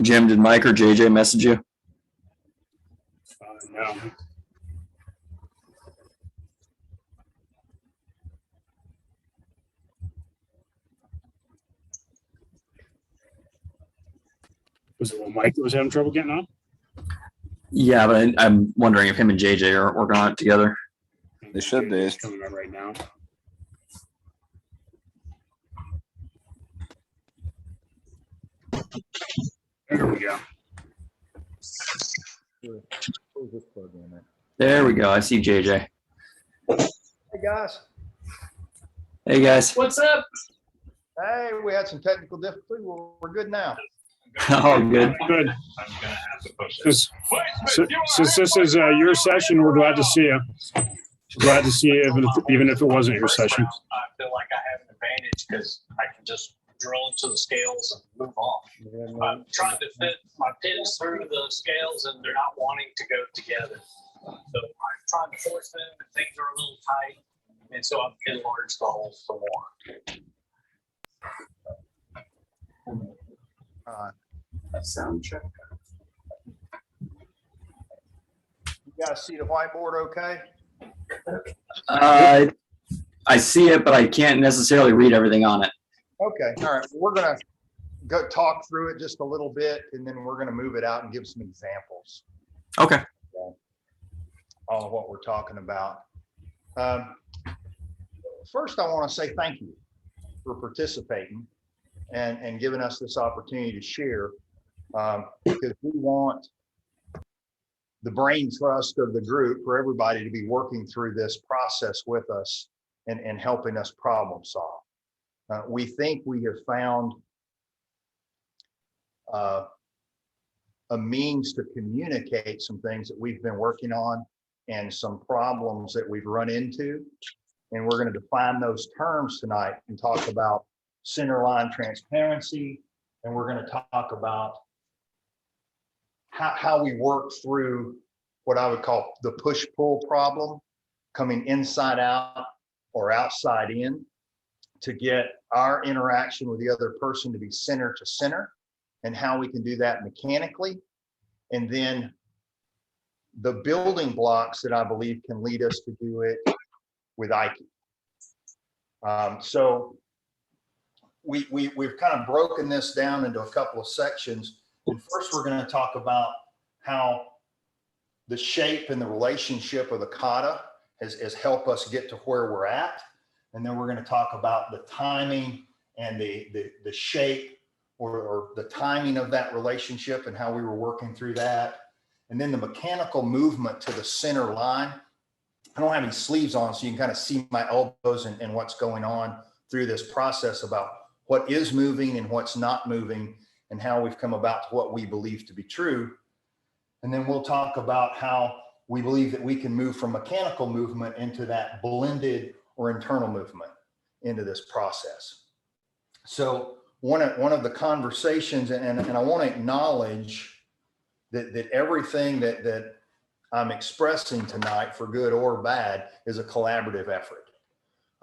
Jim, did Mike or JJ message you? No. Was it Mike that was having trouble getting on? Yeah, but I'm wondering if him and JJ are working on it together. They should be. It's coming on right now. There we go. There we go. I see JJ. Hey guys. Hey guys. What's up? Hey, we had some technical difficulty. We're good now. Oh, good. Good. Since this is your session, we're glad to see you. Glad to see you, even if it wasn't your session. I feel like I have an advantage because I can just drill into the scales and move on. I'm trying to fit my pins through the scales and they're not wanting to go together. So I'm trying to force them and things are a little tight. And so I've enlarged the holes some more. Sound check. You guys see the whiteboard okay? I see it, but I can't necessarily read everything on it. Okay. All right. We're going to go talk through it just a little bit, and then we're going to move it out and give some examples Okay. on what we're talking about. First, I want to say thank you for participating and giving us this opportunity to share, because we want the brain trust of the group for everybody to be working through this process with us and helping us problem solve. We think we have found a means to communicate some things that we've been working on and some problems that we've run into. And we're going to define those terms tonight and talk about centerline transparency. And we're going to talk about how we work through what I would call the push-pull problem, coming inside out or outside in, to get our interaction with the other person to be center to center, and how we can do that mechanically. And then the building blocks that I believe can lead us to do it with Aikido. So we've kind of broken this down into a couple of sections. And first, we're going to talk about how the shape and the relationship of the kata has helped us get to where we're at. And then we're going to talk about the timing and the shape or the timing of that relationship and how we were working through that. And then the mechanical movement to the center line. I don't have any sleeves on, so you can kind of see my elbows and what's going on through this process about what is moving and what's not moving, and how we've come about to what we believe to be true. And then we'll talk about how we believe that we can move from mechanical movement into that blended or internal movement into this process. So one of the conversations, and I want to acknowledge that everything that I'm expressing tonight, for good or bad, is a collaborative effort.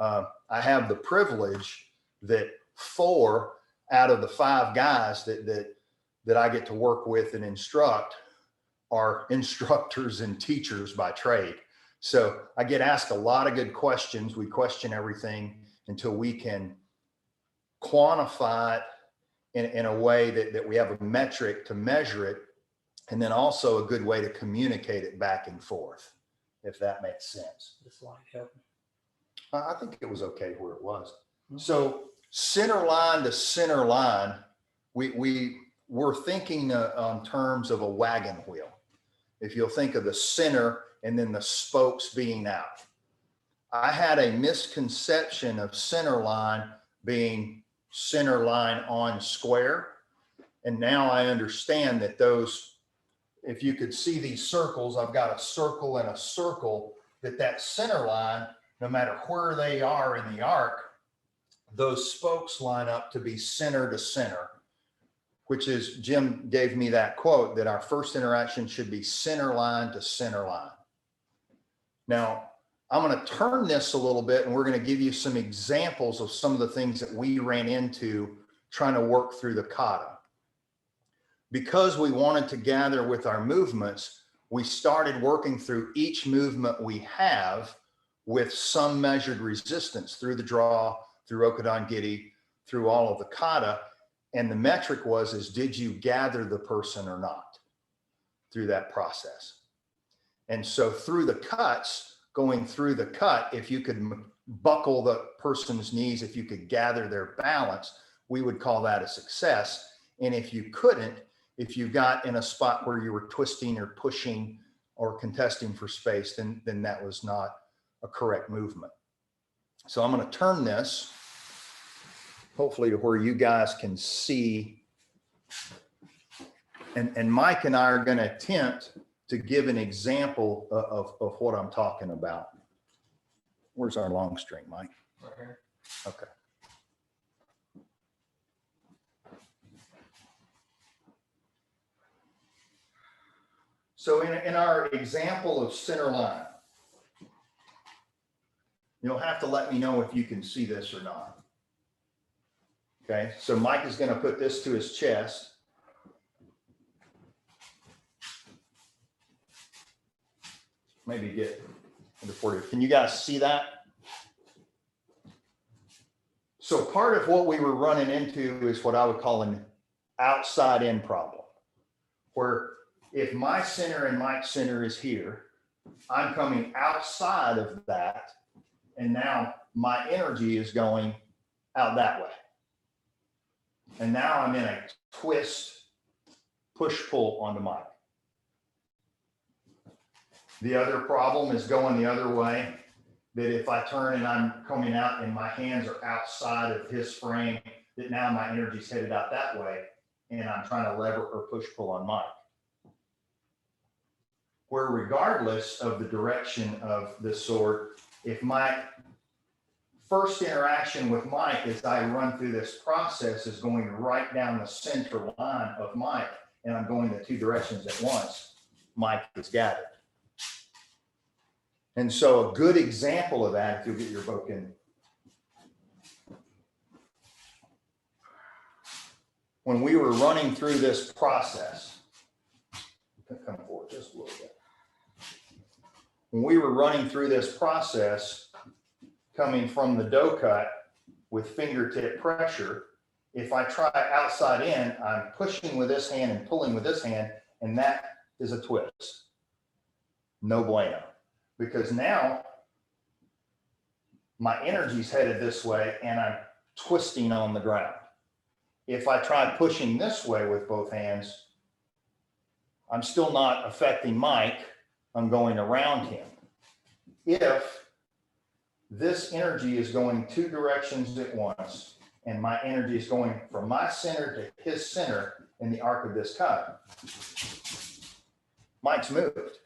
I have the privilege that 4 out of the 5 guys that I get to work with and instruct are instructors and teachers by trade. So I get asked a lot of good questions. We question everything until we can quantify it in a way that we have a metric to measure it, and then also a good way to communicate it back and forth, if that makes sense. This line helped. I think it was okay where it was. So center line to center line, we're thinking on terms of a wagon wheel. If you'll think of the center and then the spokes being out. I had a misconception of center line being center line on square. And now I understand that those, if you could see these circles, I've got a circle and a circle, that center line, no matter where they are in the arc, those spokes line up to be center to center, which is, Jim gave me that quote that our first interaction should be center line to center line. Now, I'm going to turn this a little bit and we're going to give you some examples of some of the things that we ran into trying to work through the kata. because we wanted to gather with our movements, we started working through each movement we have with some measured resistance through the draw, through Okodan Giri, through all of the kata. And the metric was, did you gather the person or not through that process? And so through the cuts, going through the cut, if you could buckle the person's knees, if you could gather their balance, we would call that a success. And if you couldn't, if you got in a spot where you were twisting or pushing or contesting for space, then that was not a correct movement. So I'm going to turn this hopefully to where you guys can see. And Mike and I are going to attempt to give an example of what I'm talking about. Where's our long string, Mike? Right here. Okay. So in our example of center line, you'll have to let me know if you can see this or not. Okay, so Mike is going to put this to his chest. Maybe get into 40. Can you guys see that? So part of what we were running into is what I would call an outside in problem, where if my center and Mike's center is here, I'm coming outside of that, and now my energy is going out that way. And now I'm in a twist, push-pull onto Mike. The other problem is going the other way, that if I turn and I'm coming out and my hands are outside of his frame, that now my energy's headed out that way, and I'm trying to lever or push-pull on Mike. Where regardless of the direction of the sword, if my first interaction with Mike as I run through this process is going right down the center line of Mike, and I'm going the two directions at once, Mike is gathered. And so a good example of that, if you'll get your book in. When we were running through this process, come forward just a little bit. When we were running through this process, coming from the dough cut with fingertip pressure, if I try outside in, I'm pushing with this hand and pulling with this hand, and that is a twist. No bueno. Because now my energy's headed this way and I'm twisting on the ground. If I try pushing this way with both hands, I'm still not affecting Mike. I'm going around him. If this energy is going two directions at once, and my energy is going from my center to his center in the arc of this cut, Mike's moved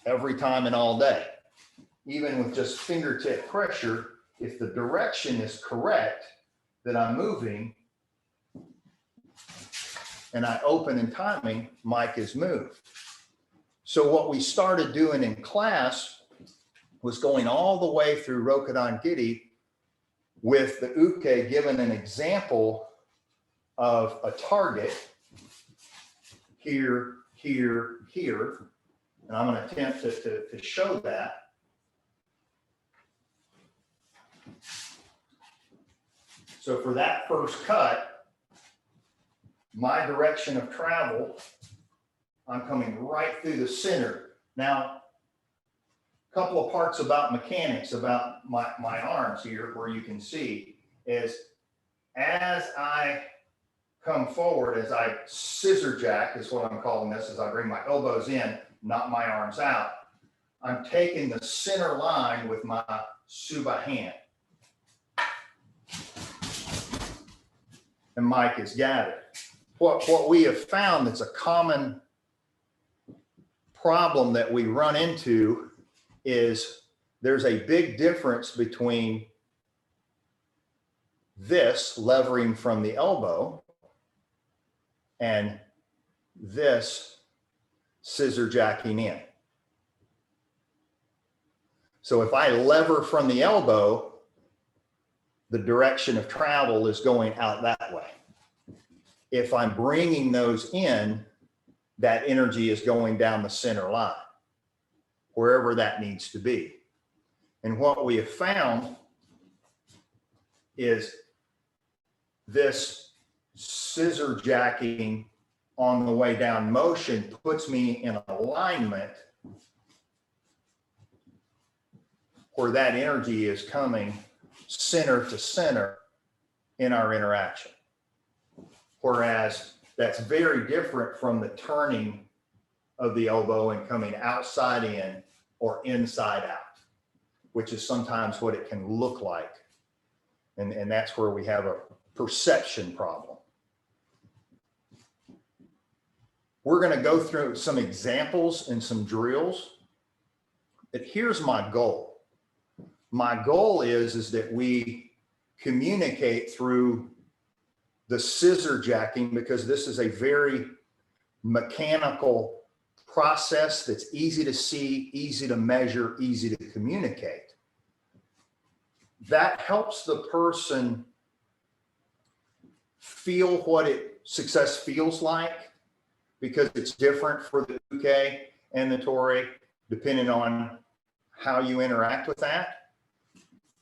every time and all day. Even with just fingertip pressure, if the direction is correct that I'm moving, and I open in timing, Mike is moved. So what we started doing in class was going all the way through Rokudan Giri with the uke given an example of a target here, here, here. And I'm going to attempt to show that. So for that first cut, my direction of travel, I'm coming right through the center. Now, a couple of parts about mechanics, about my arms here, where you can see is as I come forward, as I scissor jack is what I'm calling this, as I bring my elbows in, not my arms out, I'm taking the center line with my Suba hand. And Mike is gathered. What we have found that's a common problem that we run into is there's a big difference between this levering from the elbow and this scissor jacking in. So if I lever from the elbow, the direction of travel is going out that way. if I'm bringing those in, that energy is going down the center line, wherever that needs to be. And what we have found is this scissor jacking on the way down motion puts me in alignment where that energy is coming center to center in our interaction. Whereas that's very different from the turning of the elbow and coming outside in or inside out, which is sometimes what it can look like. And that's where we have a perception problem. We're going to go through some examples and some drills, but here's my goal. My goal is that we communicate through the scissor jacking, because this is a very mechanical process that's easy to see, easy to measure, easy to communicate. That helps the person feel what success feels like, because it's different for the uke and the tori, depending on how you interact with that.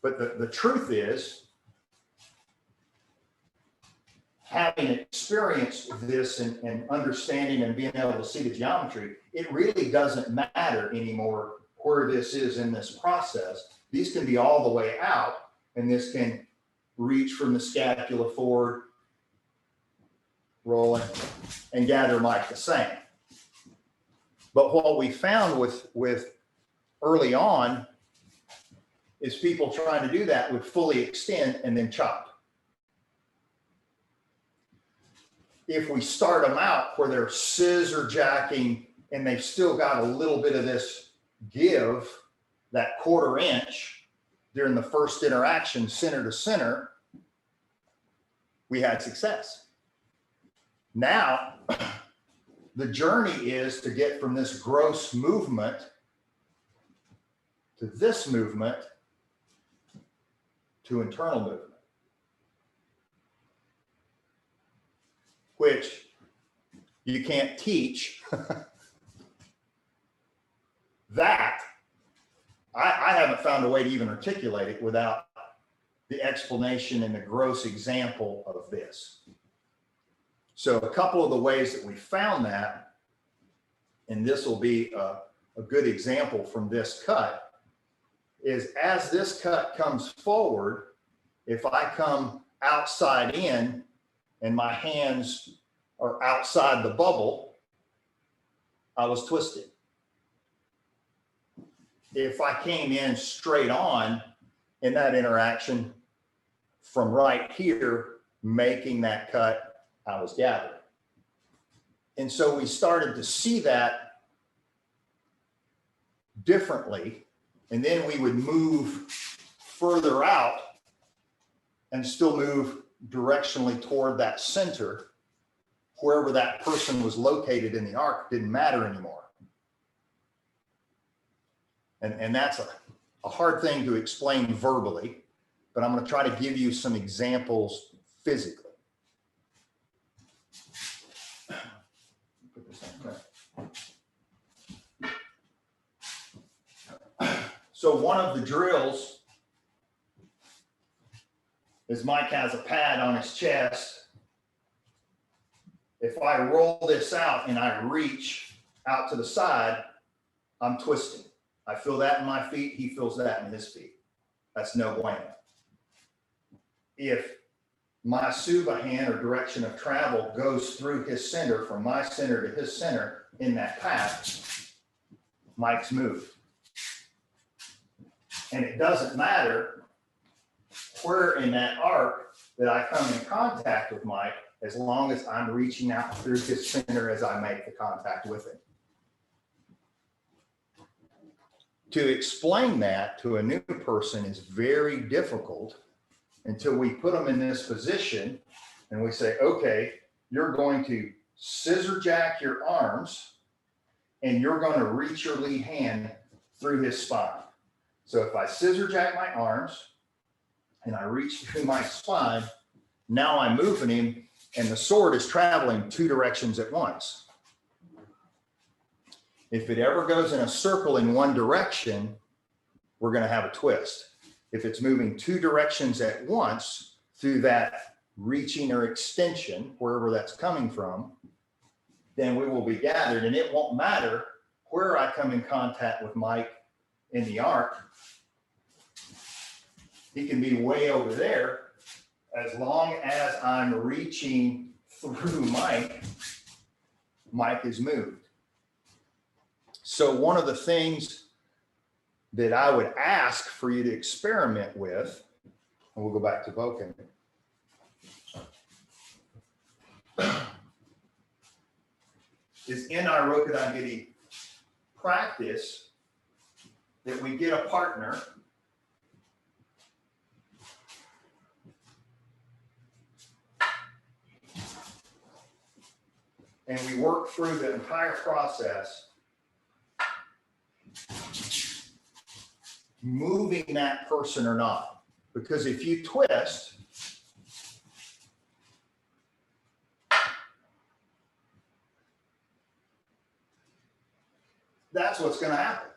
But the truth is, having experienced this and understanding and being able to see the geometry, it really doesn't matter anymore where this is in this process. These can be all the way out, and this can reach from the scapula forward, rolling, and gather like the same. But what we found with early on is people trying to do that would fully extend and then chop. If we start them out where they're scissor jacking and they've still got a little bit of this give, that 1/4 inch during the first interaction, center to center, we had success. Now, the journey is to get from this gross movement to this movement to internal movement, which you can't teach. That, I haven't found a way to even articulate it without the explanation and the gross example of this. So a couple of the ways that we found that, and this will be a good example from this cut, is as this cut comes forward, if I come outside in and my hands are outside the bubble, I was twisted. If I came in straight on in that interaction from right here, making that cut, I was gathering. And so we started to see that differently. And then we would move further out and still move directionally toward that center. Wherever that person was located in the arc didn't matter anymore. And that's a hard thing to explain verbally, but I'm going to try to give you some examples physically. So one of the drills is Mike has a pad on his chest. If I roll this out and I reach out to the side, I'm twisting. I feel that in my feet, he feels that in his feet. That's no bueno. If my suba hand or direction of travel goes through his center, from my center to his center in that path, Mike's moved. And it doesn't matter where in that arc that I come in contact with Mike, as long as I'm reaching out through his center as I make the contact with him. To explain that to a new person is very difficult until we put them in this position and we say, okay, you're going to scissor jack your arms and you're going to reach your lead hand through his spine. So if I scissor jack my arms and I reach through my spine, now I'm moving him and the sword is traveling 2 directions at once. If it ever goes in a circle in one direction, we're going to have a twist. If it's moving 2 directions at once through that reaching or extension, wherever that's coming from, then we will be gathered, and it won't matter where I come in contact with Mike in the arc. He can be way over there. As long as I'm reaching through Mike, Mike is moved. So one of the things that I would ask for you to experiment with, and we'll go back to Boken, is in our Rokudangiri practice that we get a partner and we work through the entire process, moving that person or not. Because if you twist, that's what's going to happen.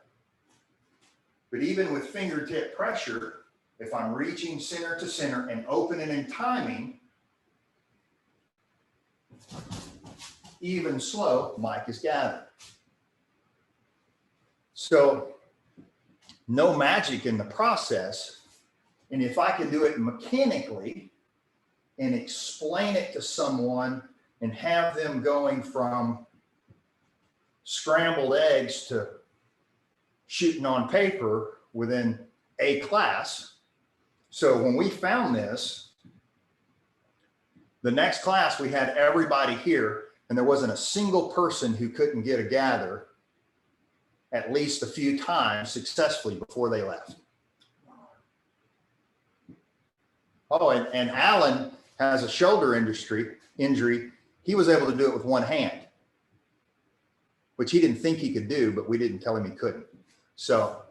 But even with fingertip pressure, if I'm reaching center to center and opening and timing, even slow, Mike is gathered. So no magic in the process. And if I can do it mechanically and explain it to someone and have them going from scrambled eggs to shooting on paper within a class. So when we found this, the next class we had everybody here, and there wasn't a single person who couldn't get a gather at least a few times successfully before they left. Oh, and Alan has a shoulder injury. He was able to do it with one hand, which he didn't think he could do, but we didn't tell him he couldn't. So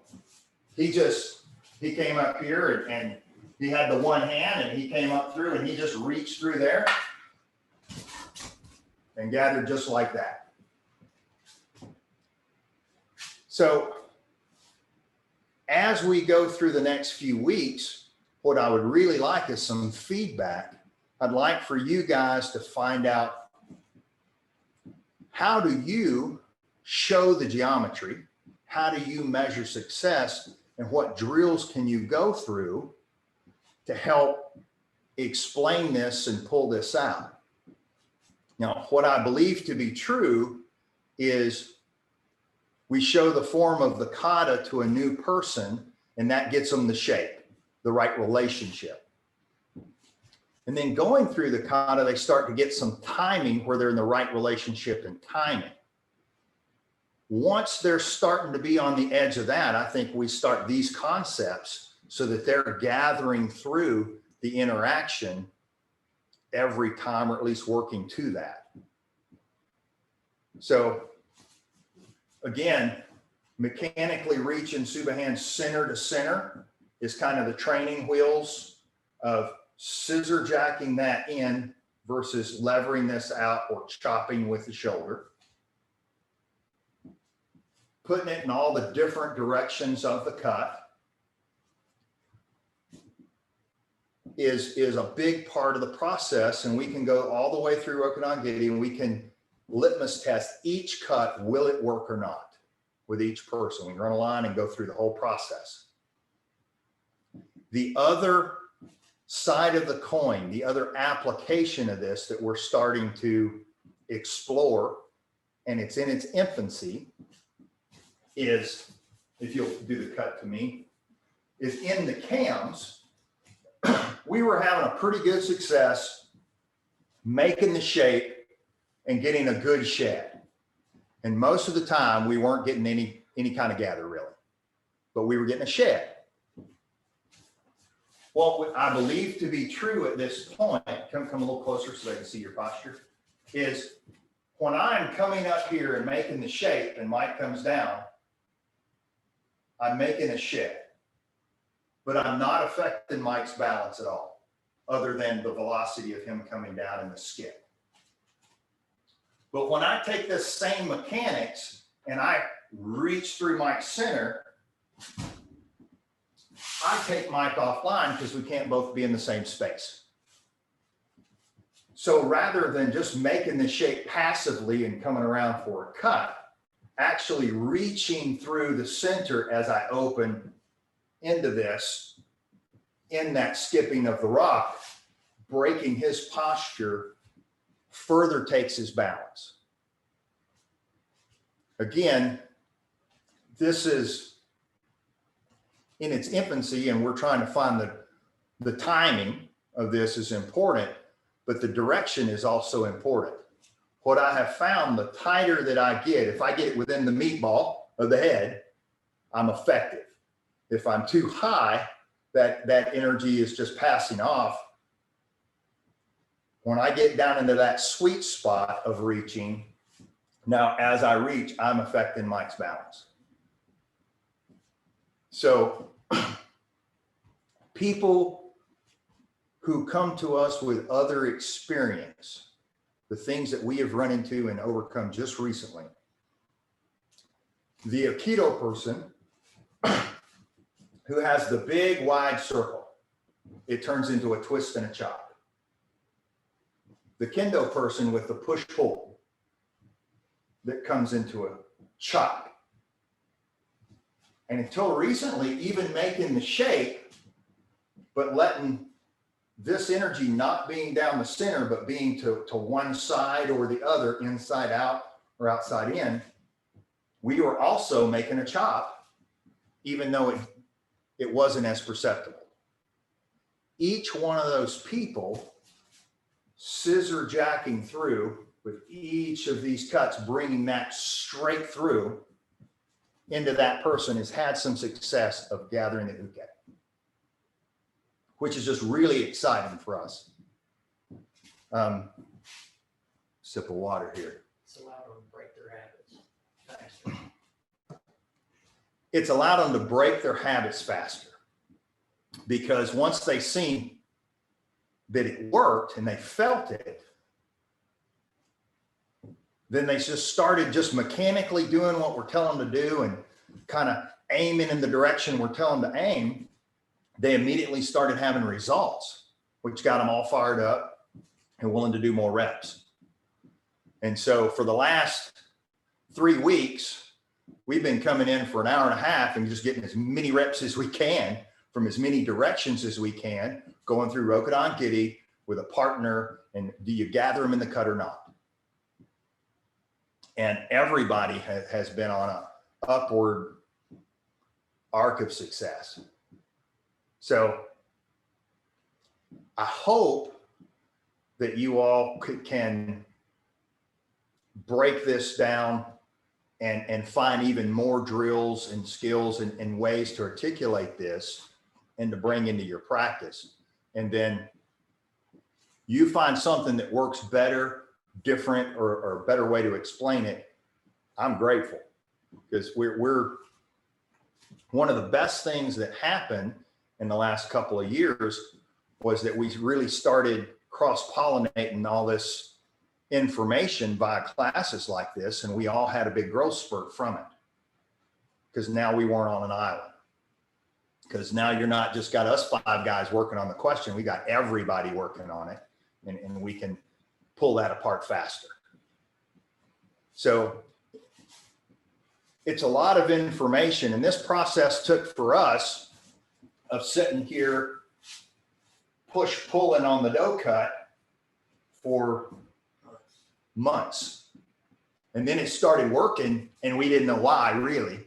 he came up here and he had the one hand and he came up through and he just reached through there and gathered just like that. So as we go through the next few weeks, what I would really like is some feedback. I'd like for you guys to find out, how do you show the geometry? How do you measure success? And what drills can you go through to help explain this and pull this out? Now, what I believe to be true is we show the form of the kata to a new person, and that gets them the shape, the right relationship. And then going through the kata, they start to get some timing where they're in the right relationship and timing. Once they're starting to be on the edge of that, I think we start these concepts so that they're gathering through the interaction every time, or at least working to that. So again, mechanically reaching Subahand center to center is kind of the training wheels of scissor jacking that in versus levering this out or chopping with the shoulder. Putting it in all the different directions of the cut is a big part of the process. And we can go all the way through Rokudangiri and we can litmus test each cut. Will it work or not with each person? We run a line and go through the whole process. The other side of the coin, the other application of this that we're starting to explore, and it's in its infancy, is, if you'll do the cut to me, is in the cams, we were having a pretty good success making the shape and getting a good shed. And most of the time we weren't getting any kind of gather really, but we were getting a shed. What I believe to be true at this point, come a little closer so they can see your posture, is when I'm coming up here and making the shape and Mike comes down, I'm making a shed, but I'm not affecting Mike's balance at all. other than the velocity of him coming down in the skip. But when I take this same mechanics and I reach through Mike's center, I take Mike offline because we can't both be in the same space. So rather than just making the shape passively and coming around for a cut, actually reaching through the center as I open into this, in that skipping of the rock, breaking his posture further takes his balance. Again, this is in its infancy, and we're trying to find the timing of this is important, but the direction is also important. What I have found, the tighter that I get, if I get it within the meatball of the head, I'm effective. If I'm too high, that energy is just passing off. When I get down into that sweet spot of reaching, now as I reach, I'm affecting Mike's balance. So people who come to us with other experience, the things that we have run into and overcome just recently, the Aikido person who has the big wide circle, it turns into a twist and a chop. The Kendo person with the push-pull, that comes into a chop. And until recently, even making the shape, but letting this energy not being down the center, but being to one side or the other, inside out or outside in, we were also making a chop, even though it wasn't as perceptible. Each one of those people scissor jacking through with each of these cuts, bringing that straight through into that person has had some success of gathering the uke, which is just really exciting for us. Sip of water here. It's allowed them to break their habits faster. It's allowed them to break their habits faster, because once they seen that it worked and they felt it, then they just started just mechanically doing what we're telling them to do and kind of aiming in the direction we're telling them to aim. They immediately started having results, which got them all fired up and willing to do more reps. And so for the last 3 weeks, we've been coming in for an hour and a half and just getting as many reps as we can from as many directions as we can, going through Rokudan Giri with a partner. And do you gather them in the cut or not? And everybody has been on an upward arc of success. So I hope that you all can break this down and find even more drills and skills and ways to articulate this and to bring into your practice. And then you find something that works better, different, or a better way to explain it. I'm grateful, because we're one of the best things that happened in the last couple of years was that we really started cross-pollinating all this information via classes like this, and we all had a big growth spurt from it, because now we weren't on an island. Because now you're not just got us 5 guys working on the question, we got everybody working on it, and we can pull that apart faster. So it's a lot of information, and this process took for us of sitting here pulling on the dough cut for months. And then it started working, and we didn't know why, really.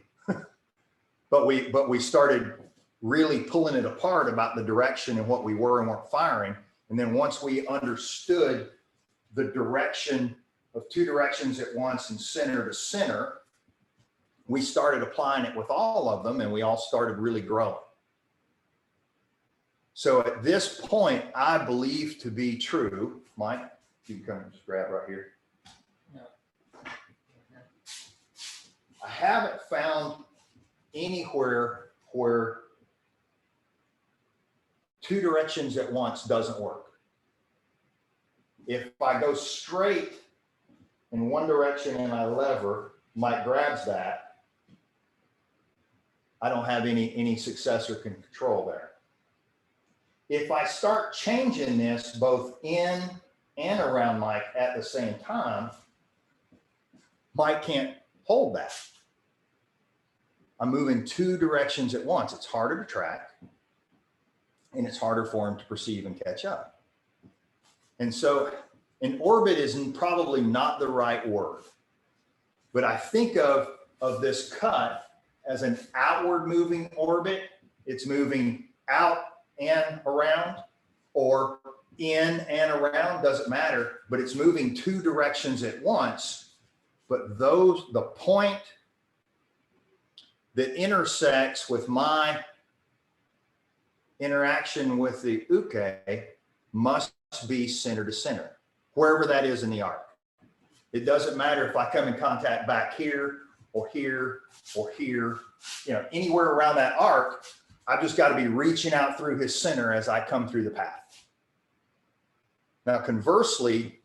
but we started really pulling it apart about the direction and what we were and weren't firing. And then once we understood the direction of 2 directions at once and center to center, we started applying it with all of them, and we all started really growing. So at this point, I believe to be true, Mike, you can come and just grab right here. No. I haven't found anywhere where two directions at once doesn't work. If I go straight in one direction and I lever, Mike grabs that, I don't have any success or control there. If I start changing this both in and around Mike at the same time, Mike can't hold that. I'm moving two directions at once. It's harder to track and it's harder for him to perceive and catch up. And so an orbit is probably not the right word, but I think of this cut as an outward moving orbit. It's moving out and around, or in and around, doesn't matter, but it's moving two directions at once. But the point that intersects with my interaction with the uke must be center to center, wherever that is in the arc. It doesn't matter if I come in contact back here or here or here, anywhere around that arc. I've just got to be reaching out through his center as I come through the path. Now, conversely,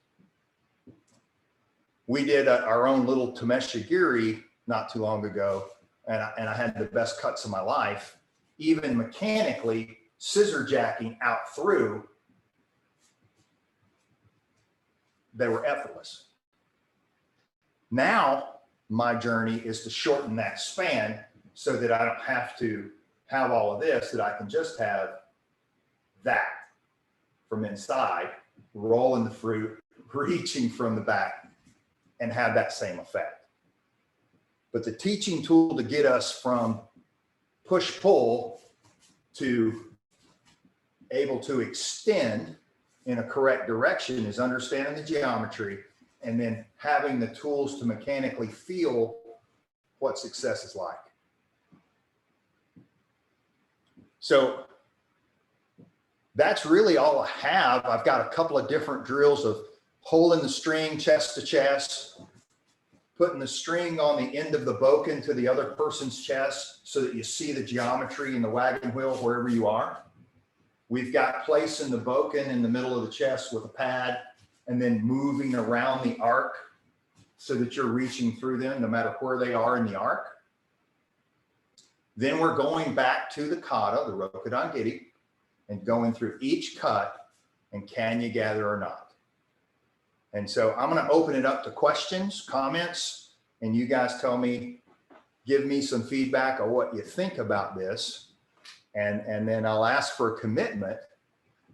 we did our own little tameshigiri not too long ago, and I had the best cuts of my life, even mechanically scissor jacking out through. They were effortless. Now, my journey is to shorten that span so that I don't have to have all of this, that I can just have that from inside, rolling the fruit, reaching from the back, and have that same effect. But the teaching tool to get us from push-pull to able to extend in a correct direction is understanding the geometry and then having the tools to mechanically feel what success is like. So that's really all I have. I've got a couple of different drills of holding the string chest to chest, putting the string on the end of the boken to the other person's chest so that you see the geometry in the wagon wheel wherever you are. We've got placing the boken in the middle of the chest with a pad and then moving around the arc so that you're reaching through them no matter where they are in the arc. Then we're going back to the kata, the rokudan giri, and going through each cut and can you gather or not. And so I'm going to open it up to questions, comments, and you guys tell me, give me some feedback on what you think about this. And then I'll ask for a commitment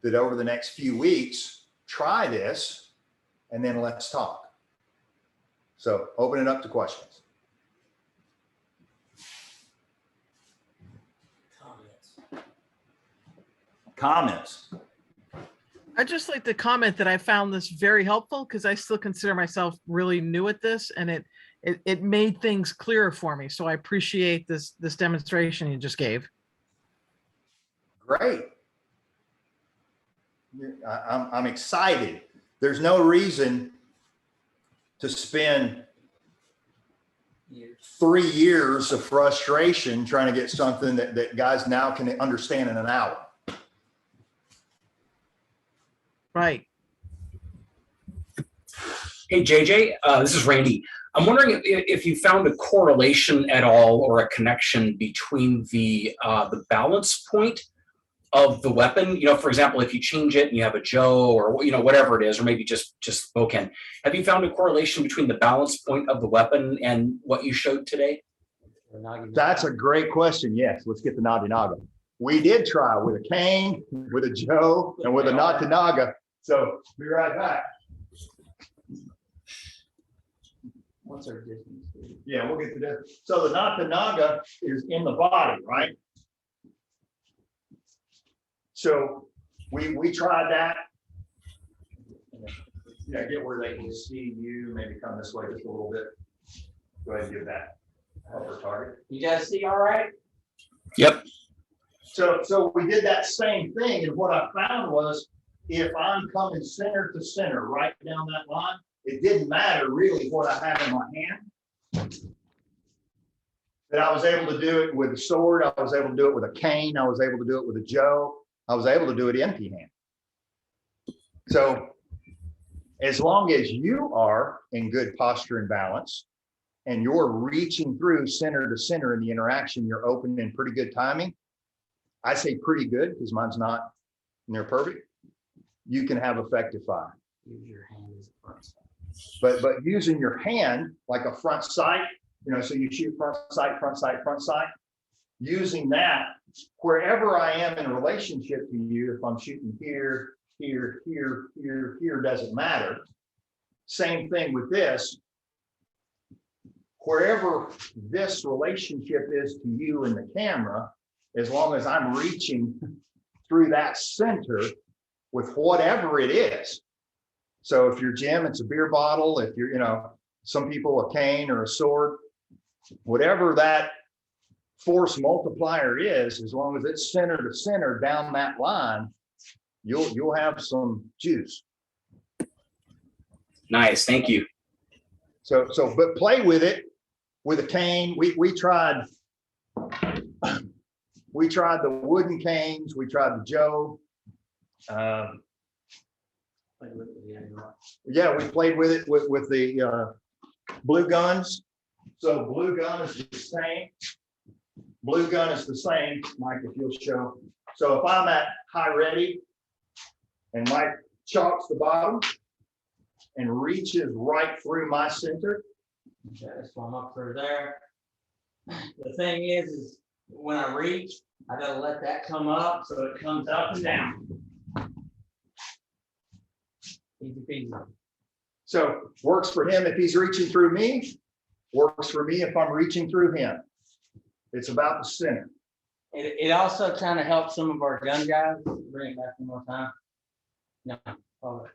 that over the next few weeks, try this, and then let's talk. So open it up to questions. Comments. I'd just like to comment that I found this very helpful because I still consider myself really new at this, and it made things clearer for me. So I appreciate this demonstration you just gave. Great. I'm excited. There's no reason to spend 3 years of frustration trying to get something that guys now can understand in an hour. Right. Hey, JJ, this is Randy. I'm wondering if you found a correlation at all or a connection between the balance point of the weapon. For example, if you change it and you have a Joe or, whatever it is, or maybe just Boken, have you found a correlation between the balance point of the weapon and what you showed today? That's a great question. Yes, let's get the Natinaga. We did try with a cane, with a Joe, and with a Natinaga. So be right back. What's our distance? Yeah, we'll get to that. So the Natinaga is in the body, right? So we tried that. Yeah, get where they can see you. Maybe come this way just a little bit. Go ahead and give that upper target. You guys see all right? Yep. So we did that same thing, and what I found was if I'm coming center to center, right down that line, it didn't matter really what I had in my hand. That I was able to do it with a sword, I was able to do it with a cane, I was able to do it with a Joe, I was able to do it empty hand. So as long as you are in good posture and balance, and you're reaching through center to center in the interaction, you're open in pretty good timing. I say pretty good because mine's not near perfect. You can have effective fire. Use your hand as a front sight. But using your hand like a front sight, you know, so you shoot front sight, front sight, front sight. Using that wherever I am in relationship to you, if I'm shooting here, here, here, here, here, doesn't matter. Same thing with this. Wherever this relationship is to you and the camera, as long as I'm reaching through that center with whatever it is. So if you're Jim, it's a beer bottle. If you're, you know, some people a cane or a sword, whatever that force multiplier is, as long as it's center to center down that line, you'll have some juice. Nice, thank you. So but play with it with a cane. We tried the wooden canes. We tried the Joe. Yeah, we played with it with the blue guns. So blue gun is the same. Blue gun is the same, Mike, if you'll show. So if I'm at high ready and Mike chalks the bottom and reaches right through my center. Okay, so I'm up through there. The thing is when I reach, I gotta let that come up so it comes up and down. Easy peasy. So works for him if he's reaching through me, works for me if I'm reaching through him. It's about the center. It also kind of helps some of our gun guys. Bring it back one more time. No, hold it.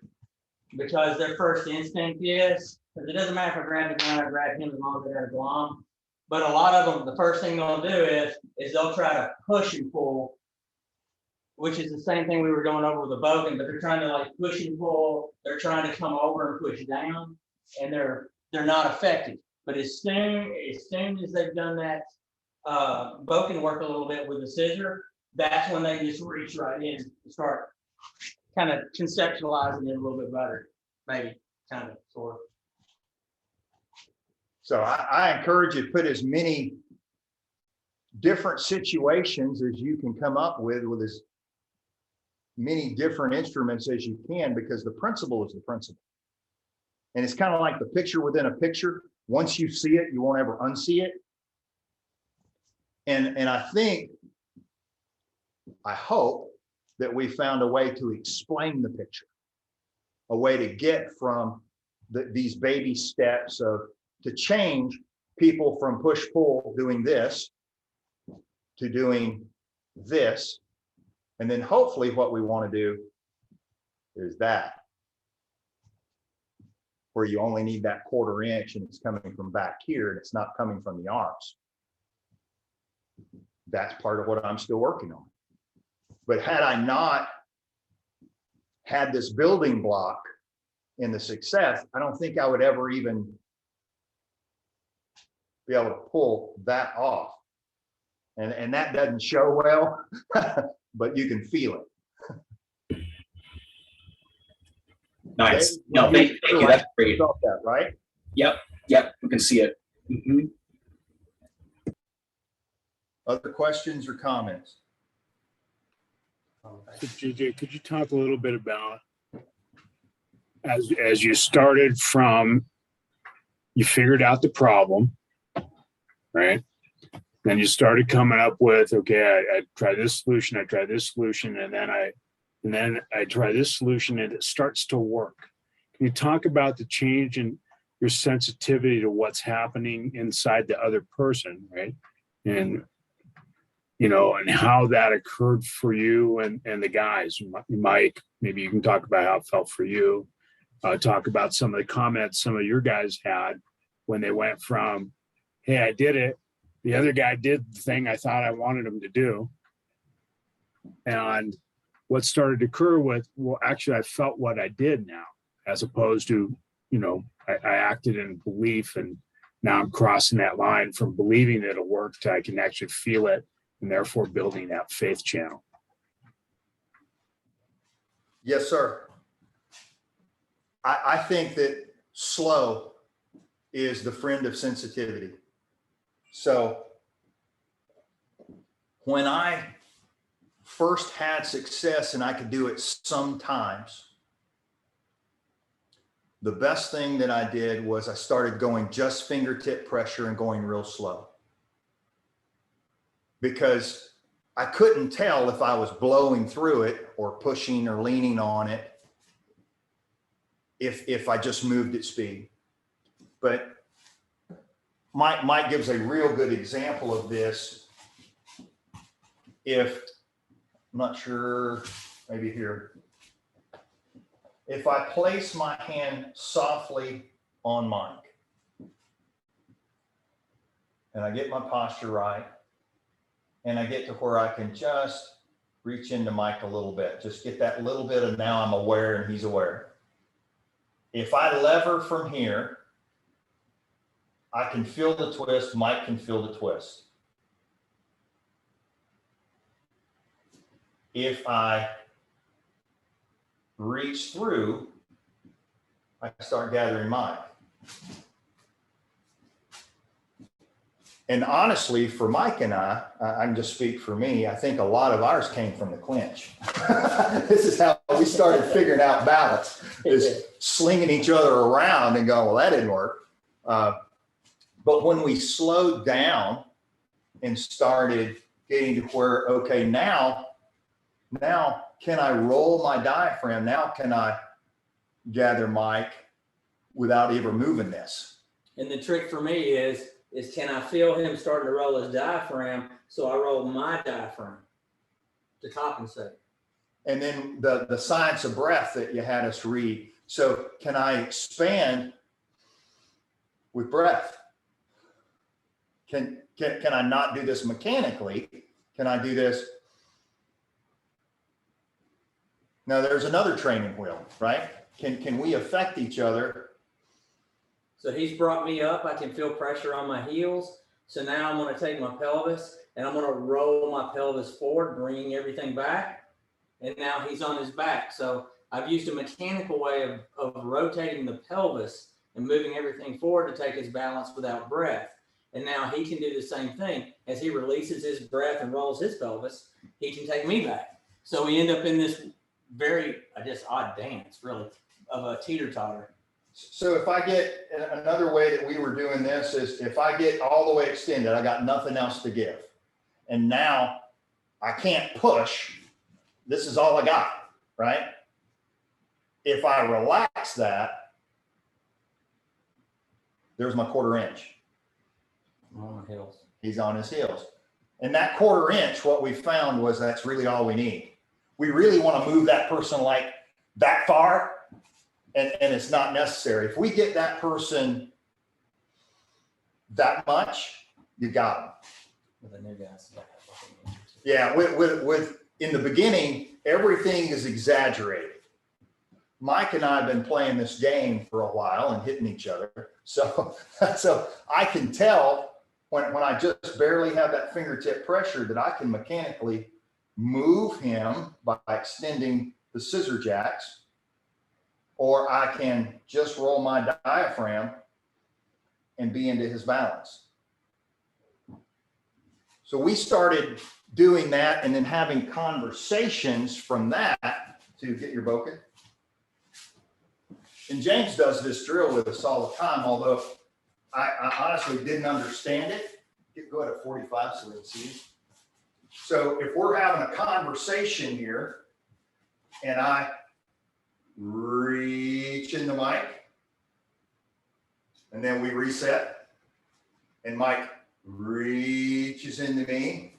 Because their first instinct is, because it doesn't matter if I grab the gun, I grab him as long as I got a glom. But a lot of them, the first thing they'll do is they'll try to push and pull, which is the same thing we were going over with the bogan, but they're trying to like push and pull. They're trying to come over and push down, and they're not effective. But as soon as they've done that bogan work a little bit with the scissor, that's when they just reach right in and start kind of conceptualizing it a little bit better, maybe kind of sort of. So I encourage you to put as many different situations as you can come up with as many different instruments as you can, because the principle is the principle. And it's kind of like the picture within a picture. Once you see it, you won't ever unsee it. And I hope that we found a way to explain the picture, a way to get from these baby steps to change people from push-pull doing this to doing this. And then hopefully what we want to do is that, where you only need that 1/4 inch and it's coming from back here and it's not coming from the arms. That's part of what I'm still working on. But had I not had this building block in the success, I don't think I would ever even be able to pull that off. And that doesn't show well, but you can feel it. Nice. No, thank you. That's great. You felt that, right? Yep, we can see it. Mm-hmm. Other questions or comments? JJ, could you talk a little bit about as you started from, you figured out the problem, right? Then you started coming up with, okay, I try this solution, I try this solution, and then I try this solution and it starts to work. Can you talk about the change in your sensitivity to what's happening inside the other person, right? And you know, and how that occurred for you and the guys. Mike, maybe you can talk about how it felt for you. Talk about some of the comments some of your guys had when they went from, hey, I did it. The other guy did the thing I thought I wanted him to do. And what started to occur with, well, actually, I felt what I did now, as opposed to, you know, I acted in belief, and now I'm crossing that line from believing it'll work to I can actually feel it, and therefore building that faith channel. Yes, sir. I think that slow is the friend of sensitivity. So when I first had success and I could do it sometimes, the best thing that I did was I started going just fingertip pressure and going real slow. Because I couldn't tell if I was blowing through it or pushing or leaning on it if I just moved at speed. But Mike gives a real good example of this. If, I'm not sure, maybe here. If I place my hand softly on Mike and I get my posture right and I get to where I can just reach into Mike a little bit, just get that little bit of now I'm aware and he's aware. If I lever from here, I can feel the twist, Mike can feel the twist. If I reach through, I start gathering Mike. And honestly, for Mike and I can just speak for me, I think a lot of ours came from the clinch. This is how we started figuring out balance, is slinging each other around and going, well, that didn't work. But when we slowed down and started getting to where, okay, now can I roll my diaphragm? Now can I gather Mike without ever moving this? And the trick for me is can I feel him starting to roll his diaphragm? So I roll my diaphragm to compensate. And then the science of breath that you had us read. So can I expand with breath? Can I not do this mechanically? Can I do this? Now there's another training wheel, right? Can we affect each other? So he's brought me up. I can feel pressure on my heels. So now I'm going to take my pelvis and I'm going to roll my pelvis forward, bringing everything back. And now he's on his back. So I've used a mechanical way of rotating the pelvis and moving everything forward to take his balance without breath. And now he can do the same thing. As he releases his breath and rolls his pelvis, he can take me back. So we end up in this very, I guess, odd dance, really, of a teeter-totter. So if I get, another way that we were doing this is if I get all the way extended, I got nothing else to give. And now I can't push. This is all I got, right? If I relax that, there's my quarter inch. On my heels. He's on his heels. And that quarter inch, what we found was that's really all we need. We really want to move that person like that far, and it's not necessary. If we get that person that much, you got them. With the new guys. Yeah, with in the beginning, everything is exaggerated. Mike and I have been playing this game for a while and hitting each other. So I can tell when I just barely have that fingertip pressure that I can mechanically move him by extending the scissor jacks, or I can just roll my diaphragm and be into his balance. So we started doing that and then having conversations from that to get your Boken. And James does this drill with us all the time, although I honestly didn't understand it. Go ahead at 45 so we can see it. So if we're having a conversation here and I reach in the mic and then we reset and Mike reaches into me.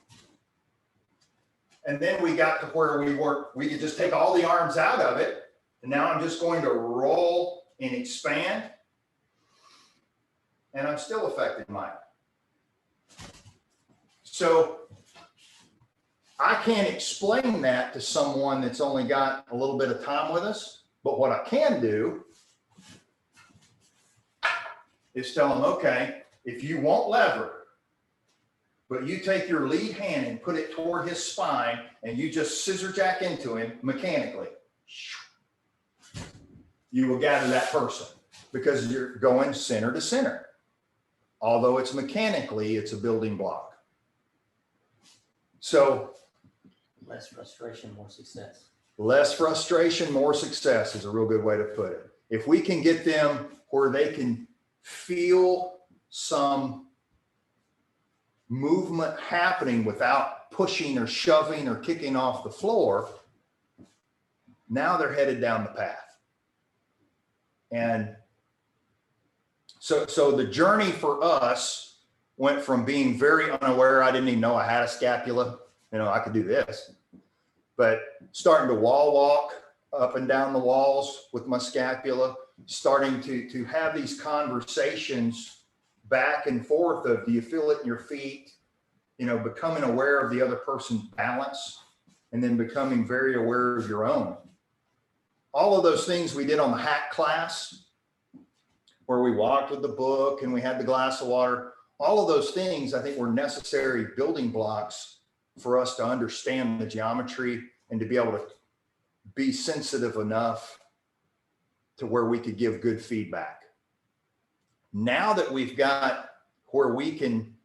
And then we got to where we could just take all the arms out of it. And now I'm just going to roll and expand. And I'm still affecting Mike. So I can't explain that to someone that's only got a little bit of time with us. But what I can do is tell them, okay, if you won't lever, but you take your lead hand and put it toward his spine and you just scissor jack into him mechanically. you will gather that person because you're going center to center. Although it's mechanically, it's a building block. So Less frustration, more success. less frustration, more success is a real good way to put it. If we can get them where they can feel some movement happening without pushing or shoving or kicking off the floor, now they're headed down the path. And so the journey for us went from being very unaware, I didn't even know I had a scapula, I could do this, but starting to wall walk up and down the walls with my scapula, starting to have these conversations back and forth of, do you feel it in your feet? Becoming aware of the other person's balance, and then becoming very aware of your own. All of those things we did on the hack class, where we walked with the book and we had the glass of water, all of those things I think were necessary building blocks for us to understand the geometry and to be able to be sensitive enough to where we could give good feedback. Now that we've got where we can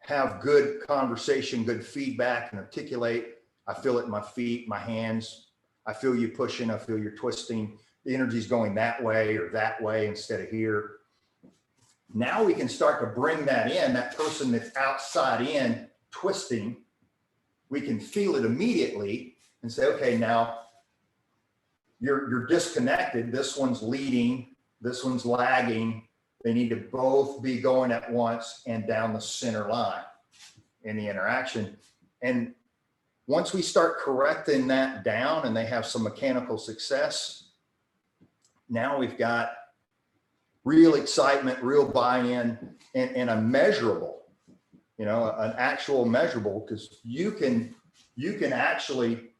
have good conversation, good feedback, and articulate, I feel it in my feet, my hands, I feel you pushing, I feel you're twisting, the energy's going that way or that way instead of here. Now we can start to bring that in, that person that's outside in twisting, we can feel it immediately and say, okay, now you're disconnected. This one's leading, this one's lagging. They need to both be going at once and down the center line in the interaction. And once we start correcting that down and they have some mechanical success, now we've got real excitement, real buy-in, and a measurable, an actual measurable, because you can actually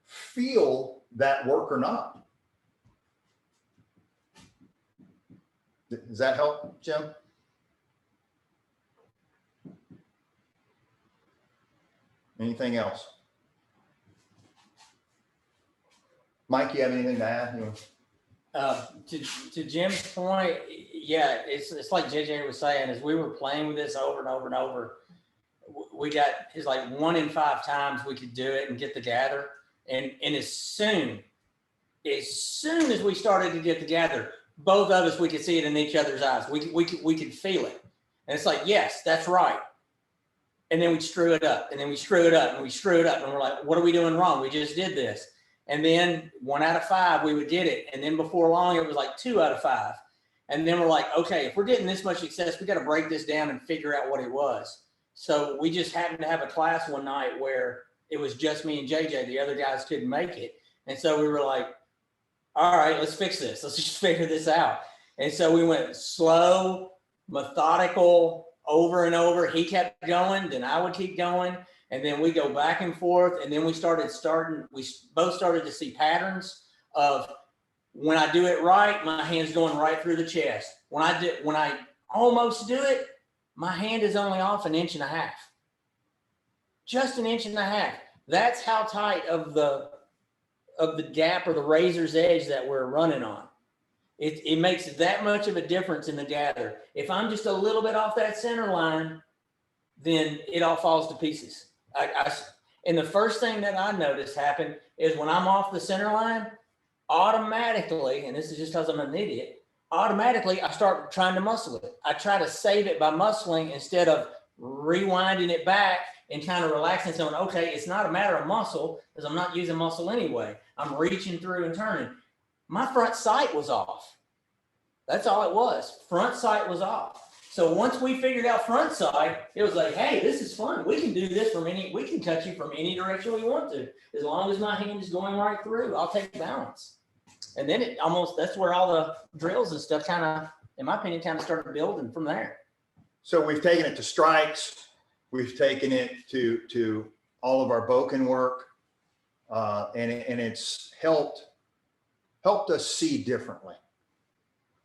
feel that work or not. Does that help, Jim? Anything else? Mike, you have anything to add? To Jim's point, yeah, it's like JJ was saying, as we were playing with this over and over and over, it's like 1 in 5 times we could do it and get the gather. And as soon as we started to get the gather, both of us, we could see it in each other's eyes. We could feel it. And it's like, yes, that's right. And then we screw it up, and then we screw it up, and we screw it up. And we're like, what are we doing wrong? We just did this. And then 1 out of 5, we would get it. And then before long, it was like 2 out of 5. And then we're like, okay, if we're getting this much success, we got to break this down and figure out what it was. So we just happened to have a class one night where it was just me and JJ. The other guys couldn't make it. And so we were like, all right, let's fix this. Let's just figure this out. And so we went slow, methodical, over and over. He kept going, then I would keep going. And then we go back and forth. And then we both started to see patterns of, when I do it right, my hand's going right through the chest. When I almost do it, my hand is only off 1.5 inches. Just 1.5 inches. That's how tight of the gap or the razor's edge that we're running on. It makes that much of a difference in the gather. If I'm just a little bit off that center line, then it all falls to pieces. And the first thing that I noticed happen is when I'm off the center line, automatically, and this is just because I'm an idiot, automatically I start trying to muscle it. I try to save it by muscling instead of rewinding it back and kind of relaxing, saying, okay, it's not a matter of muscle because I'm not using muscle anyway. I'm reaching through and turning. My front sight was off. That's all it was. Front sight was off. So once we figured out front sight, it was like, hey, this is fun. We can do this we can touch you from any direction we want to. As long as my hand is going right through, I'll take balance. And then that's where all the drills and stuff kind of, in my opinion, kind of started building from there. So we've taken it to strikes. We've taken it to all of our Boken work, and it's helped us see differently,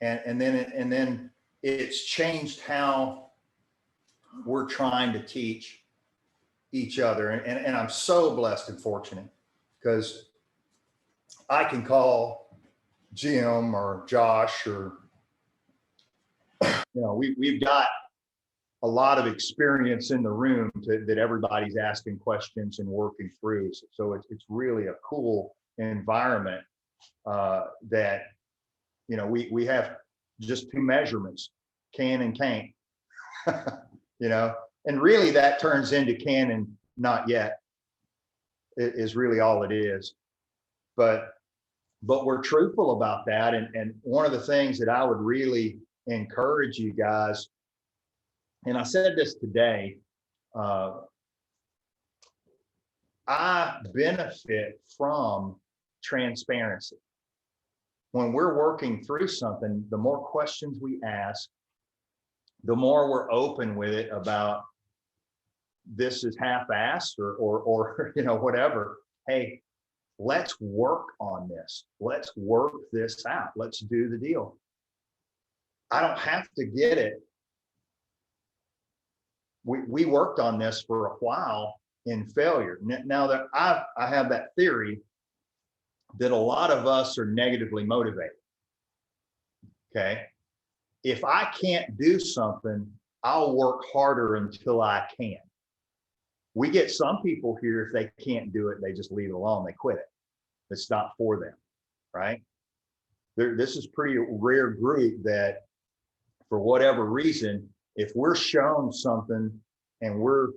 and then it's changed how we're trying to teach each other, and I'm so blessed and fortunate because I can call Jim or Josh or, we've got a lot of experience in the room that everybody's asking questions and working through. So it's really a cool environment that, we have just two measurements, can and can't, and really that turns into can and not yet is really all it is. But we're truthful about that. And one of the things that I would really encourage you guys, and I said this today, I benefit from transparency. When we're working through something, the more questions we ask, the more we're open with it about this is half-assed or whatever. Hey, let's work on this. Let's work this out. Let's do the deal. I don't have to get it. We worked on this for a while in failure. Now that I have that theory that a lot of us are negatively motivated. Okay. If I can't do something, I'll work harder until I can. We get some people here, if they can't do it, they just leave it alone. They quit it. It's not for them, right? This is pretty rare group that for whatever reason, if we're shown something and we're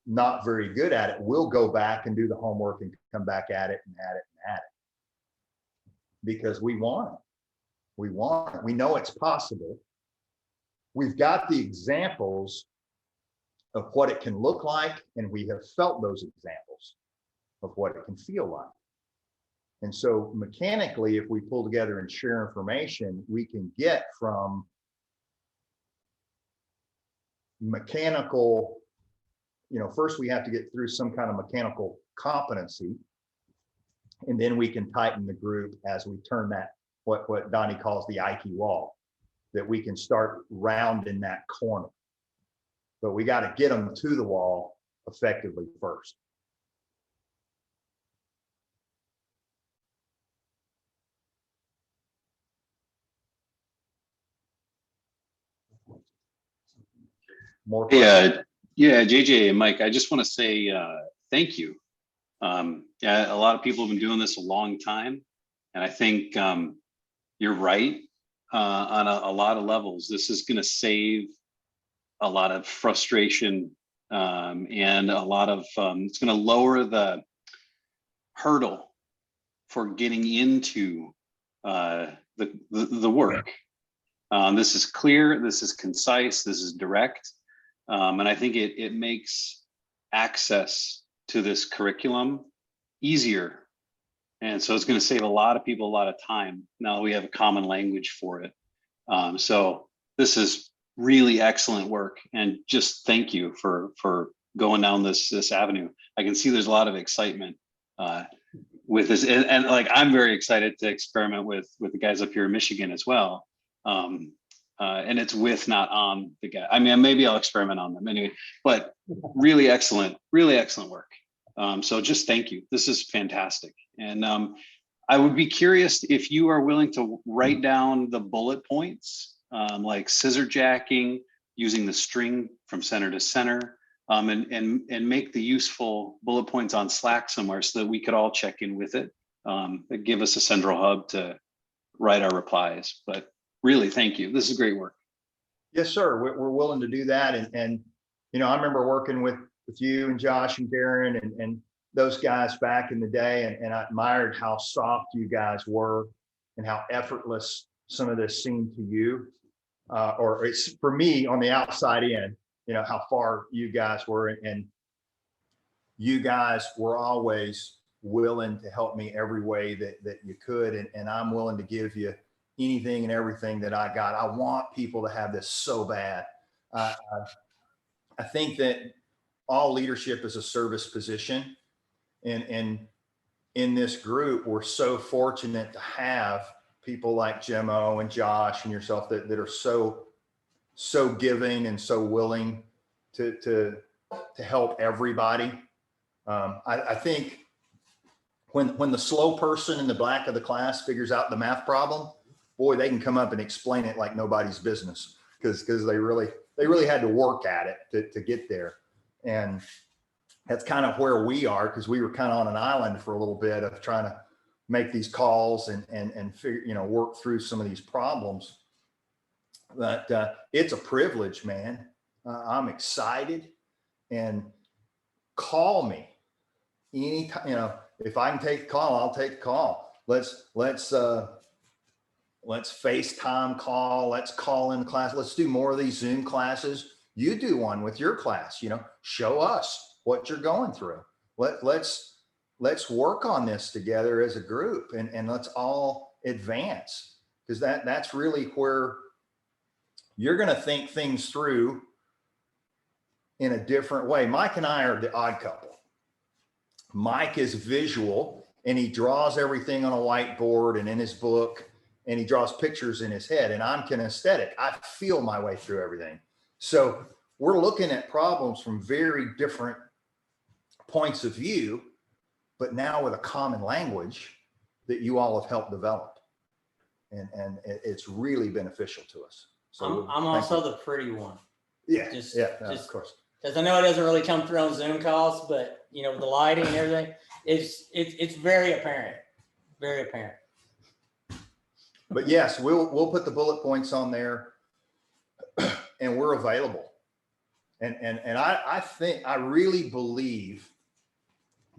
not very good at it, we'll go back and do the homework and come back at it and at it and at it. Because we want it. We want it. We know it's possible. We've got the examples of what it can look like, and we have felt those examples of what it can feel like. And so mechanically, if we pull together and share information, we can get from mechanical, first we have to get through some kind of mechanical competency, and then we can tighten the group as we turn that, what Donnie calls the Ike wall, that we can start rounding that corner. But we got to get them to the wall effectively first. More questions? Yeah, JJ and Mike, I just want to say thank you. Yeah, a lot of people have been doing this a long time, and I think you're right on a lot of levels. This is going to save a lot of frustration and a lot of it's going to lower the hurdle for getting into the work. This is clear, this is concise, this is direct, and I think it makes access to this curriculum easier. And so it's going to save a lot of people a lot of time. Now we have a common language for it. So this is really excellent work, and just thank you for going down this avenue. I can see there's a lot of excitement with this, and like I'm very excited to experiment with the guys up here in Michigan as well. And it's with, not on the guy. I mean, maybe I'll experiment on them anyway, but really excellent work. So just thank you. This is fantastic. And I would be curious if you are willing to write down the bullet points, like scissor jacking, using the string from center to center, and make the useful bullet points on Slack somewhere so that we could all check in with it. Give us a central hub to write our replies. But really, thank you. This is great work. Yes, sir. We're willing to do that. And I remember working with you and Josh and Darren and those guys back in the day, and I admired how soft you guys were and how effortless some of this seemed to you, or it's for me on the outside in, how far you guys were, and you guys were always willing to help me every way that you could, and I'm willing to give you anything and everything that I got. I want people to have this so bad. I think that all leadership is a service position. And in this group, we're so fortunate to have people like Jimmo and Josh and yourself that are so giving and so willing to help everybody. I think when the slow person in the back of the class figures out the math problem, boy, they can come up and explain it like nobody's business because they really had to work at it to get there. And that's kind of where we are, because we were kind of on an island for a little bit of trying to make these calls and figure, you know, work through some of these problems. But it's a privilege, man. I'm excited, and call me anytime. You know, if I can take a call, I'll take a call. Let's FaceTime call. Let's call in class. Let's do more of these Zoom classes. You do one with your class. You know, show us what you're going through. Let's work on this together as a group, and let's all advance, because that's really where you're going to think things through in a different way. Mike and I are the odd couple. Mike is visual, and he draws everything on a whiteboard and in his book, and he draws pictures in his head, and I'm kinesthetic. I feel my way through everything. So we're looking at problems from very different points of view, but now with a common language that you all have helped develop. And it's really beneficial to us. So I'm also the pretty one. Yeah, Just of course. Because I know it doesn't really come through on Zoom calls, but you know, with the lighting and everything, it's very apparent, very apparent. But yes, we'll put the bullet points on there, and we're available. And I really believe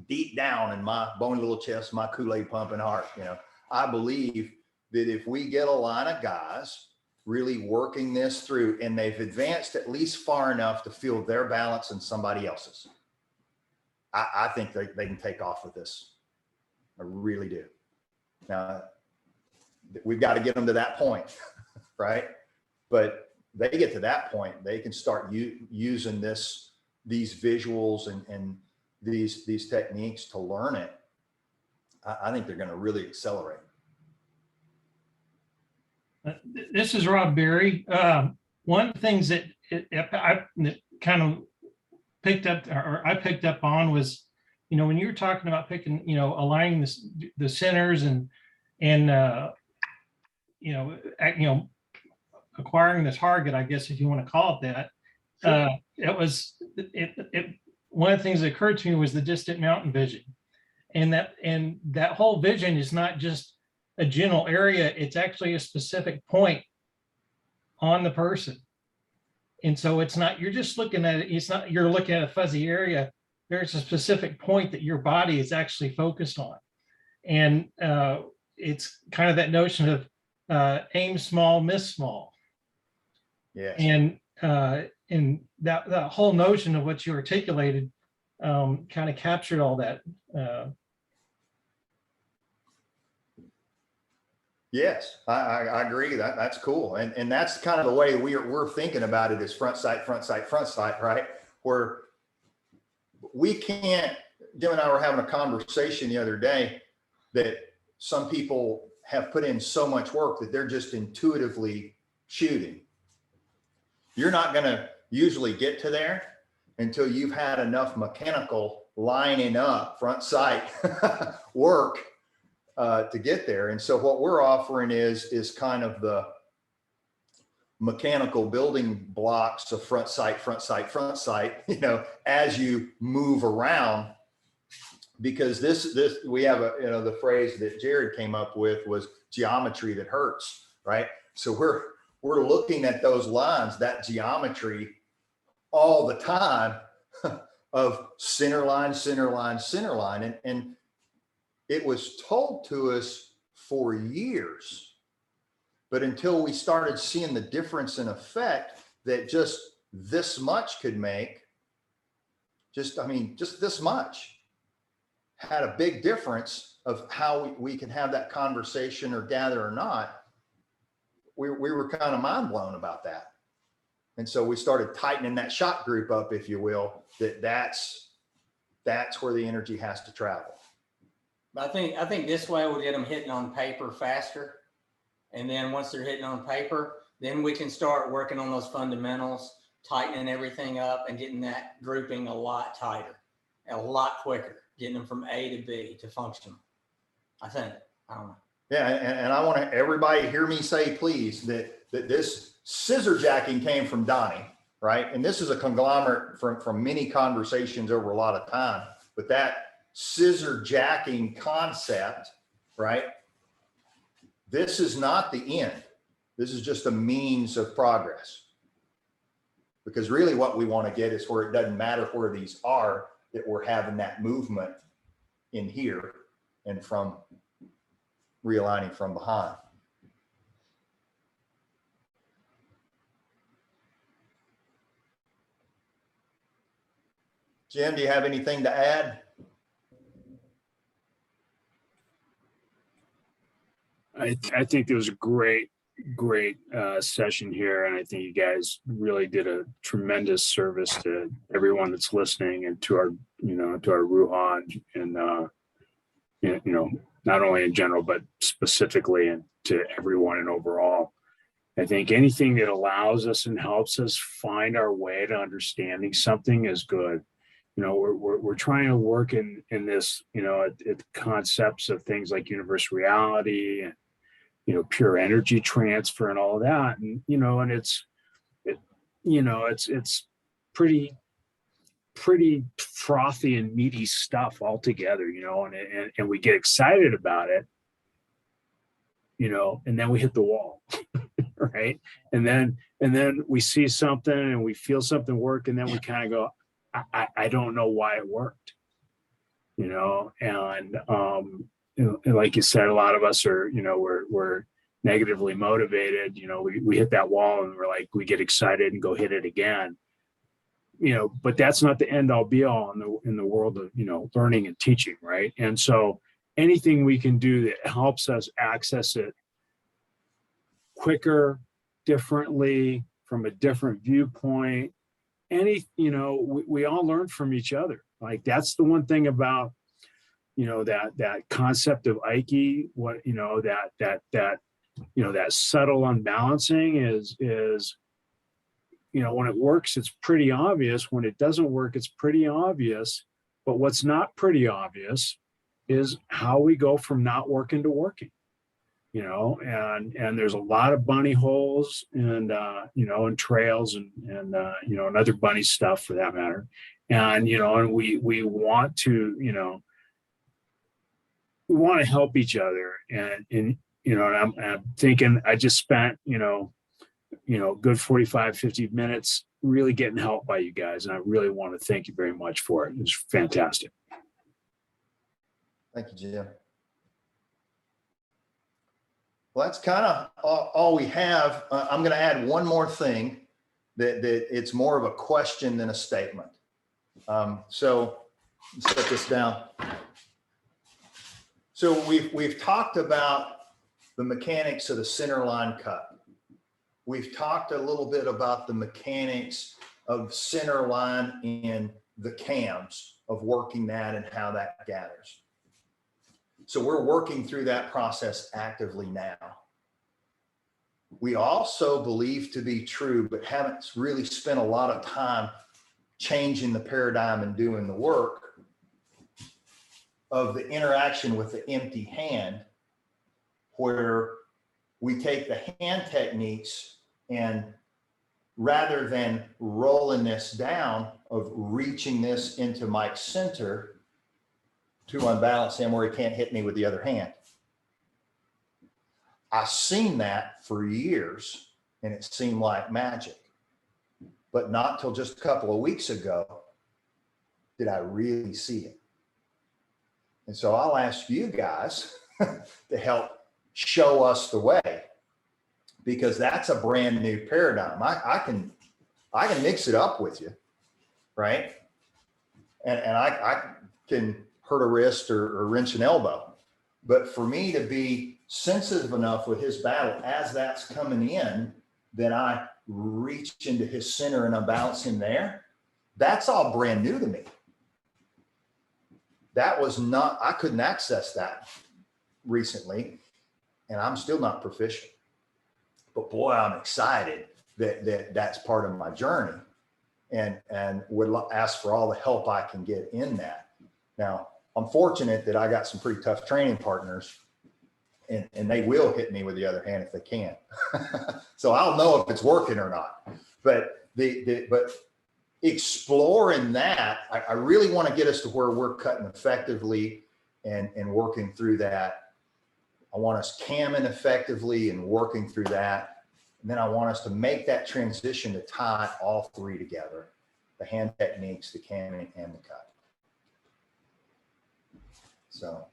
deep down in my bony little chest, my Kool-Aid pumping heart, you know, I believe that if we get a line of guys really working this through, and they've advanced at least far enough to feel their balance and somebody else's, I think they can take off with this. I really do. Now, we've got to get them to that point, right? But they get to that point, they can start using these visuals and these techniques to learn it. I think they're going to really accelerate. This is Rob Berry. One of the things that I kind of picked up, or I picked up on, was, you know, when you were talking about picking, you know, aligning the centers and acquiring the target, I guess, if you want to call it that. Sure. One of the things that occurred to me was the distant mountain vision, and that whole vision is not just a general area, it's actually a specific point on the person. And so it's not, you're just looking at it, it's not, you're looking at a fuzzy area. There's a specific point that your body is actually focused on. And it's kind of that notion of aim small, miss small. Yeah. And that whole notion of what you articulated kind of captured all that. Yes, I agree. That's cool. And that's kind of the way we're thinking about it, is front sight, right? Where we can't, Jim and I were having a conversation the other day that some people have put in so much work that they're just intuitively shooting. You're not going to usually get to there until you've had enough mechanical lining up front sight work to get there. And so what we're offering is kind of the mechanical building blocks of front sight, you know, as you move around, because this we have the phrase that Jared came up with was geometry that hurts, right? So we're looking at those lines, that geometry all the time of center line. And it was told to us for years, but until we started seeing the difference in effect that just this much could make, just this much had a big difference of how we can have that conversation or gather or not. We were kind of mind blown about that. And so we started tightening that shot group up, if you will, that's where the energy has to travel. But I think this way we'll get them hitting on paper faster. And then once they're hitting on paper, then we can start working on those fundamentals, tightening everything up and getting that grouping a lot tighter, a lot quicker. getting them from A to B to function. I think, I don't know. Yeah, and I want to everybody hear me say, please, that this scissor jacking came from Donnie, right? And this is a conglomerate from many conversations over a lot of time. But that scissor jacking concept, right? This is not the end. This is just a means of progress. Because really what we want to get is where it doesn't matter where these are, that we're having that movement in here and from realigning from behind. Jim, do you have anything to add? I think there was a great session here, and I think you guys really did a tremendous service to everyone that's listening, and to our, to our Ruhan, and not only in general but specifically, and to everyone and overall. I think anything that allows us and helps us find our way to understanding something is good. We're trying to work in this, at concepts of things like universal reality and pure energy transfer and all of that, and and it's pretty frothy and meaty stuff altogether, and we get excited about it, and then we hit the wall. Right, and then we see something and we feel something work, and then we kind of go, I don't know why it worked, and like you said, a lot of us are, we're negatively motivated. We hit that wall and we're like, we get excited and go hit it again, but that's not the end all be all in the world of, learning and teaching. Right. And so anything we can do that helps us access it quicker, differently, from a different viewpoint, we all learn from each other. Like, that's the one thing about, that concept of Aiki, what, that subtle unbalancing is, when it works, it's pretty obvious. When it doesn't work, it's pretty obvious. But what's not pretty obvious is how we go from not working to working, and there's a lot of bunny holes and, and trails and other bunny stuff for that matter. And, and we want to, we want to help each other. And I'm thinking, I just spent, good 45, 50 minutes really getting help by you guys. And I really want to thank you very much for it. It's fantastic. Thank you, Jim. Well, that's kind of all we have. I'm going to add one more thing that it's more of a question than a statement. So let's set this down. So we've talked about the mechanics of the center line cut. We've talked a little bit about the mechanics of center line in the cams, of working that and how that gathers. So we're working through that process actively now. We also believe to be true, but haven't really spent a lot of time changing the paradigm and doing the work, of the interaction with the empty hand, where we take the hand techniques and, rather than rolling this down, of reaching this into Mike's center to unbalance him where he can't hit me with the other hand. I've seen that for years and it seemed like magic, but not till just a couple of weeks ago did I really see it. And so I'll ask you guys to help show us the way, because that's a brand new paradigm. I can mix it up with you, right? And I can hurt a wrist or wrench an elbow. But for me to be sensitive enough with his battle as that's coming in, then I reach into his center and unbalance him there. That's all brand new to me. That was not, I couldn't access that recently, and I'm still not proficient. But boy, I'm excited that that's part of my journey, and would ask for all the help I can get in that. Now, I'm fortunate that I got some pretty tough training partners, and they will hit me with the other hand if they can. So I'll know if it's working or not. But but exploring that, I really want to get us to where we're cutting effectively and working through that. I want us camming effectively and working through that. And then I want us to make that transition to tie all three together: the hand techniques, the camming, and the cut. So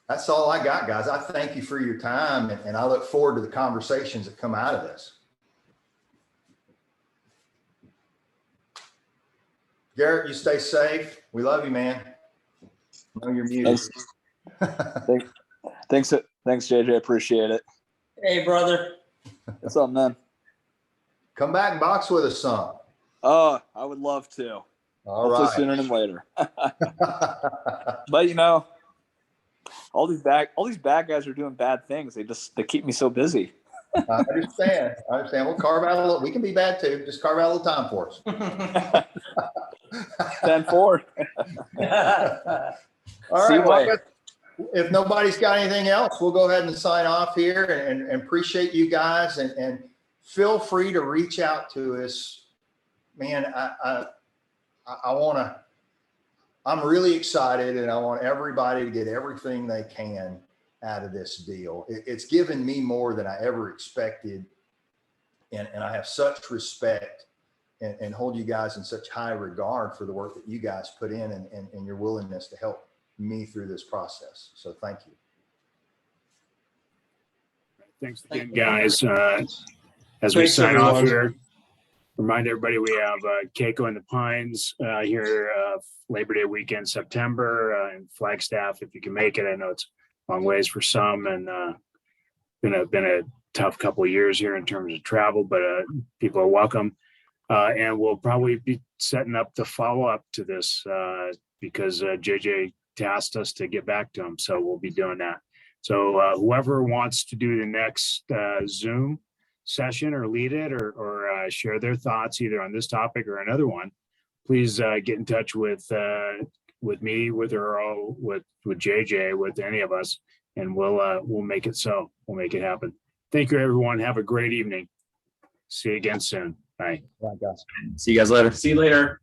that's all I got, guys. I thank you for your time, and I look forward to the conversations that come out of this. Garrett, you stay safe. We love you, man. I know you're muted. Thanks, JJ. Appreciate it. Hey, brother. What's up, man? Come back and box with us some. Oh, I would love to. All Hopefully right. sooner than later. But you know, all these bad guys are doing bad things. They keep me so busy. I understand. We'll carve out a little. We can be bad too. Just carve out a little time for us. 10-4. All See you right. Well, later. if nobody's got anything else, we'll go ahead and sign off here, and appreciate you guys, and feel free to reach out to us. Man, I'm really excited, and I want everybody to get everything they can out of this deal. It's given me more than I ever expected. And I have such respect and hold you guys in such high regard for the work that you guys put in, and your willingness to help me through this process. So thank you. Thanks again, guys. As we Thanks, sign off everyone. here, remind everybody we have Keiko in the Pines here Labor Day weekend, September, and Flagstaff if you can make it. I know it's a long ways for some, and been a tough couple of years here in terms of travel, but people are welcome. And we'll probably be setting up the follow-up to this because JJ tasked us to get back to him. So we'll be doing that. So whoever wants to do the next Zoom session or lead it or share their thoughts either on this topic or another one, please get in touch with me, with Earl, with JJ, with any of us, and we'll make it so. We'll make it happen. Thank you, everyone. Have a great evening. See you again soon. Bye. Bye, guys. See you guys later. See you later.